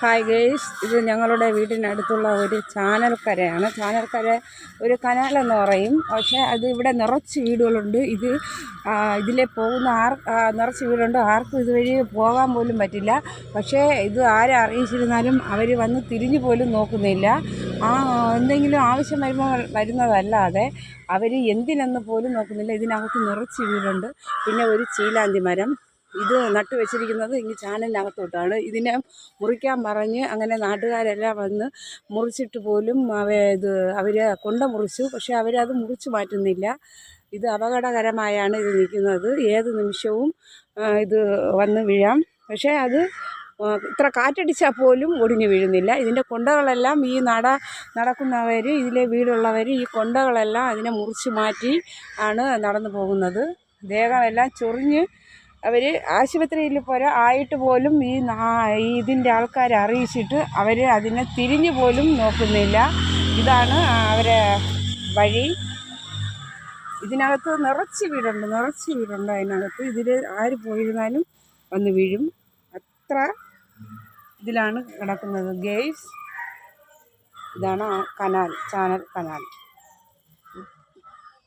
Hi guys, ഇത് ഞങ്ങളുടെ വീടിനടുത്തുള്ള ഒരു ചാനൽക്കരയാണ്. ചാനൽക്കര ഒരു കനാലെന്ന് പറയും. പക്ഷേ അത് ഇവിടെ നിറച്ച് വീടുകളുണ്ട്. ഇതിലെ പോകുന്ന നിറച്ച് വീടുണ്ട്. ആർക്കും ഇതുവഴി പോകാൻ പോലും പറ്റില്ല. പക്ഷേ ഇത് ആരെ അറിയിച്ചിരുന്നാലും അവർ വന്ന് തിരിഞ്ഞു പോലും നോക്കുന്നില്ല. എന്തെങ്കിലും ആവശ്യം വരുന്നതല്ലാതെ അവർ എന്തിനെന്ന് പോലും നോക്കുന്നില്ല. ഇതിനകത്ത് നിറച്ച് വീടുണ്ട്. പിന്നെ ഒരു ചീലാന്തി മരം ഇത് നട്ടു വെച്ചിരിക്കുന്നത് ഈ ചാനലിനകത്തോട്ടാണ്. ഇതിനെ മുറിക്കാൻ പറഞ്ഞ് അങ്ങനെ നാട്ടുകാരെല്ലാം വന്ന് മുറിച്ചിട്ട് പോലും അവർ മുറിച്ചു. പക്ഷേ അവരത് മുറിച്ച് മാറ്റുന്നില്ല. ഇത് അപകടകരമായാണ് ഇത് നിൽക്കുന്നത്. ഏത് നിമിഷവും ഇത് വന്ന് വീഴാം. പക്ഷേ അത് ഇത്ര കാറ്റടിച്ചാൽ പോലും ഒടിഞ്ഞു വീഴുന്നില്ല. ഇതിൻ്റെ കൊണ്ടകളെല്ലാം ഈ നടക്കുന്നവർ, ഇതിലെ വീടുള്ളവർ ഈ കൊണ്ടകളെല്ലാം അതിനെ മുറിച്ച് മാറ്റി ആണ് നടന്നു പോകുന്നത്. ദേഹമെല്ലാം ചൊറിഞ്ഞ് അവർ ആശുപത്രിയിൽ ആയിട്ട് പോലും ഇതിൻ്റെ ആൾക്കാരെ അറിയിച്ചിട്ട് അവർ അതിനെ തിരിഞ്ഞു പോലും നോക്കുന്നില്ല. ഇതാണ് അവരെ വഴി. ഇതിനകത്ത് നിറച്ച് വീടുണ്ട് അതിനകത്ത്. ഇതിൽ ആര് പോയിരുന്നാലും വന്ന് വീഴും. അത്ര ഇതിലാണ് കിടക്കുന്നത് ഗേയ്സ്. ഇതാണ് ചാനൽ കനാൽ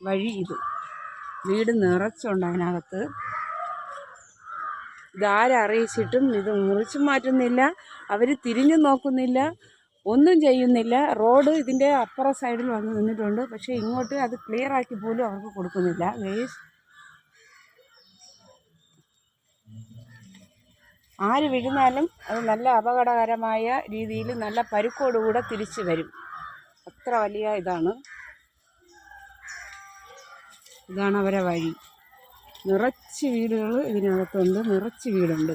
വഴി. വീട് നിറച്ചുണ്ട് അതിനകത്ത്. ഇതാരറിയിച്ചിട്ടും ഇത് മുറിച്ചു മാറ്റുന്നില്ല. അവർ തിരിഞ്ഞു നോക്കുന്നില്ല, ഒന്നും ചെയ്യുന്നില്ല. റോഡ് ഇതിൻ്റെ അപ്പുറ സൈഡിൽ വന്ന് നിന്നിട്ടുണ്ട്. പക്ഷേ ഇങ്ങോട്ട് അത് ക്ലിയറാക്കി പോലും അവർക്ക് കൊടുക്കുന്നില്ല. ഗേയ്സ്, ആര് വീഴുന്നാലും അത് നല്ല അപകടകരമായ രീതിയിൽ നല്ല പരുക്കോടുകൂടെ തിരിച്ചു വരും. അത്ര വലിയ ഇതാണ് അവരെ വഴി. നിറച്ച് വീടുകൾ ഇതിനകത്തുണ്ട്. നിറച്ച് വീടുണ്ട്.